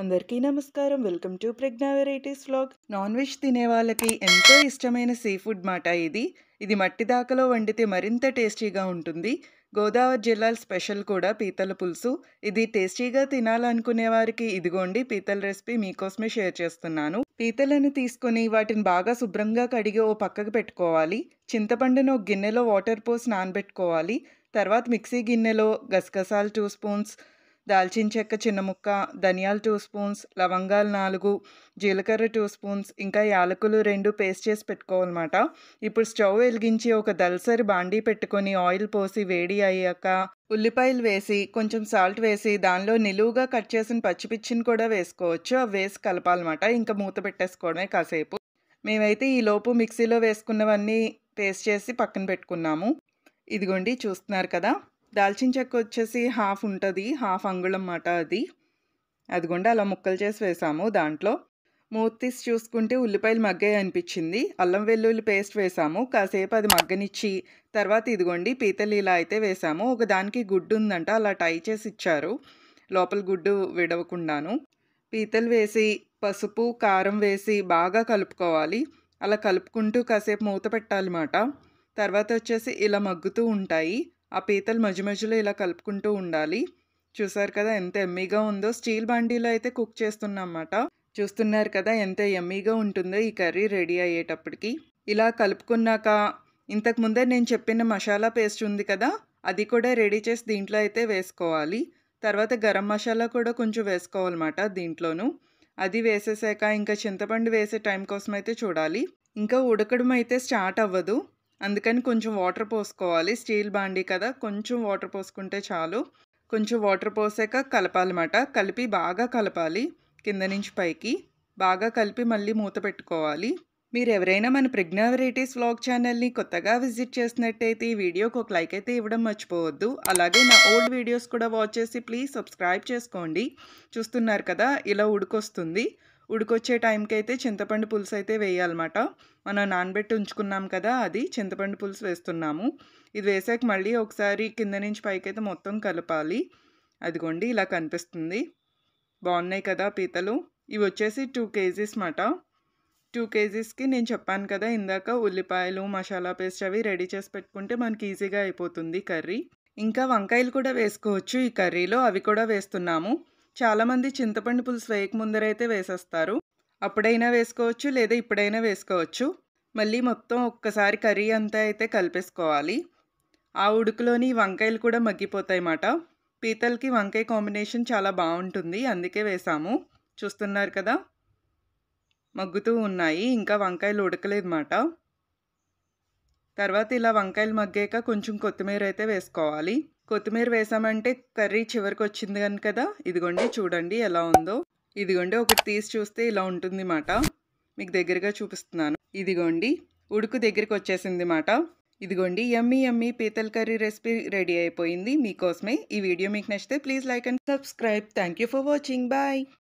అందరికీ నమస్కారం. Welcome to Pragya varieties vlog. Non veg తినే వాళ్ళకి ఎంతో ఇష్టమైన సీ ఫుడ్ మాట ఇది. ఇది మట్టి దాకలో వండితే మరింత టేస్టీగా ఉంటుంది. గోదావరి జిల్లాల స్పెషల్ కూడా పీతల పులుసు. ఇది టేస్టీగా తినాలనుకునే వారికి ఇదిగోండి పీతల రెసిపీ మీకోసమే షేర్ చేస్తున్నాను. పీతలను తీసుకొని వాటిని బాగా శుభ్రంగా కడిగి ఓ పక్కకు పెట్టుకోవాలి. చింతపండును ఒక గిన్నెలో వాటర్ పోసి నానబెట్టుకోవాలి. తర్వాత మిక్సీ గిన్నెలో గసగసాలు 2 స్పూన్స్, దాల్చిన చెక్క చిన్న ముక్క, ధనియాలు 2 స్పూన్స్, లవంగాలు 4, జీలకర్ర 2 స్పూన్స్, ఇంకా యాలకులు 2 పేస్ట్ చేసి పెట్టుకోవాలన్నమాట. ఇప్పుడు స్టవ్ వెలిగించి ఒక దలసరి బాండీ పెట్టుకొని ఆయిల్ పోసి వేడి అయ్యాక ఉల్లిపాయలు వేసి కొంచెం సాల్ట్ వేసి దానిలో నిలువుగా కట్ చేసిన పచ్చిమిర్చిని కూడా వేసుకోవచ్చు. అవి వేసి కలపాలన్నమాట. ఇంకా మూత పెట్టేసుకోవడమే కాసేపు. మేమైతే ఈలోపు మిక్సీలో వేసుకున్నవన్నీ పేస్ట్ చేసి పక్కన పెట్టుకున్నాము. ఇదిగోండి చూస్తున్నారు కదా, దాల్చిన చెక్క వచ్చేసి హాఫ్ ఉంటుంది, హాఫ్ అంగుళం మాట అది. అదిగోండి అలా ముక్కలు చేసి వేసాము. దాంట్లో మూత తీసి చూసుకుంటే ఉల్లిపాయలు మగ్గాయి అనిపించింది. అల్లం వెల్లుల్లి పేస్ట్ వేసాము. కాసేపు అది మగ్గనిచ్చి తర్వాత ఇదిగోండి పీతలు ఇలా అయితే వేసాము. ఒకదానికి గుడ్డు ఉందంట, అలా టై చేసి ఇచ్చారు లోపల గుడ్డు విడవకుండాను. పీతలు వేసి పసుపు కారం వేసి బాగా కలుపుకోవాలి. అలా కలుపుకుంటూ కాసేపు మూత పెట్టాలన్నమాట. తర్వాత వచ్చేసి ఇలా మగ్గుతూ ఉంటాయి. ఆ పీతలు మధ్య మధ్యలో ఇలా కలుపుకుంటూ ఉండాలి. చూసారు కదా ఎంత ఎమ్మీగా ఉందో. స్టీల్ బాండీలో అయితే కుక్ చేస్తున్నామన్నమాట. చూస్తున్నారు కదా ఎంత ఎమ్మీగా ఉంటుందో ఈ కర్రీ రెడీ అయ్యేటప్పటికి. ఇలా కలుపుకున్నాక ఇంతకు ముందే నేను చెప్పిన మసాలా పేస్ట్ ఉంది కదా, అది కూడా రెడీ చేసి దీంట్లో అయితే వేసుకోవాలి. తర్వాత గరం మసాలా కూడా కొంచెం వేసుకోవాలన్నమాట దీంట్లోనూ. అది వేసేసాక ఇంకా చింతపండు వేసే టైం కోసం అయితే చూడాలి. ఇంకా ఉడకడం అయితే స్టార్ట్ అవ్వదు, అందుకని కొంచెం వాటర్ పోసుకోవాలి. స్టీల్ బాండీ కదా, కొంచెం వాటర్ పోసుకుంటే చాలు. కొంచెం వాటర్ పోసాక కలపాలన్నమాట. కలిపి బాగా కలపాలి, కింద నుంచి పైకి బాగా కలిపి మళ్ళీ మూత పెట్టుకోవాలి. మీరు ఎవరైనా మన ప్రజ్ఞా వెరైటీస్ వ్లాగ్ ఛానల్ని కొత్తగా విజిట్ చేసినట్టయితే ఈ వీడియోకి ఒక లైక్ అయితే ఇవ్వడం మర్చిపోవద్దు. అలాగే నా ఓల్డ్ వీడియోస్ కూడా వాచ్ చేసి ప్లీజ్ సబ్స్క్రైబ్ చేసుకోండి. చూస్తున్నారు కదా ఇలా ఉడికొస్తుంది. ఉడికొచ్చే టైంకి అయితే చింతపండు పులుసు అయితే వేయాలన్నమాట. మనం నానబెట్టి ఉంచుకున్నాం కదా, అది చింతపండు పులుసు వేస్తున్నాము. ఇది వేసాక మళ్ళీ ఒకసారి కింద నుంచి పైకి అయితే మొత్తం కలపాలి. అదిగోండి ఇలా కనిపిస్తుంది. బాగున్నాయి కదా పీతలు. ఇవి వచ్చేసి 2 కేజీస్ మాట. 2 కేజీస్కి నేను చెప్పాను కదా ఇందాక, ఉల్లిపాయలు మసాలా పేస్ట్ అవి రెడీ చేసి పెట్టుకుంటే మనకి ఈజీగా అయిపోతుంది కర్రీ. ఇంకా వంకాయలు కూడా వేసుకోవచ్చు ఈ కర్రీలో, అవి కూడా వేస్తున్నాము. చాలామంది చింతపండు పులుసు వేయక ముందరైతే వేసేస్తారు. అప్పుడైనా వేసుకోవచ్చు లేదా ఇప్పుడైనా వేసుకోవచ్చు. మళ్ళీ మొత్తం ఒక్కసారి కర్రీ అంతా అయితే కలిపేసుకోవాలి. ఆ ఉడుకులోని వంకాయలు కూడా మగ్గిపోతాయి మాట. పీతలకి వంకాయ కాంబినేషన్ చాలా బాగుంటుంది, అందుకే వేసాము. చూస్తున్నారు కదా మగ్గుతూ ఉన్నాయి, ఇంకా వంకాయలు ఉడకలేదు మాట. తర్వాత ఇలా వంకాయలు మగ్గాక కొంచెం కొత్తిమీర అయితే వేసుకోవాలి. కొత్తిమీర వేసామంటే కర్రీ చివరికి వచ్చింది కనుక కదా, ఇదిగోండి చూడండి ఎలా ఉందో. ఇదిగోండి ఒకటి తీసి చూస్తే ఇలా ఉంటుంది మాట. మీకు దగ్గరగా చూపిస్తున్నాను. ఇదిగోండి ఉడుకు దగ్గరికి వచ్చేసింది మాట. ఇదిగోండి యమ్మీ యమ్మీ పీతల కర్రీ రెసిపీ రెడీ అయిపోయింది మీకోసమే. ఈ వీడియో మీకు నచ్చితే please like and subscribe. Thank you for watching. Bye.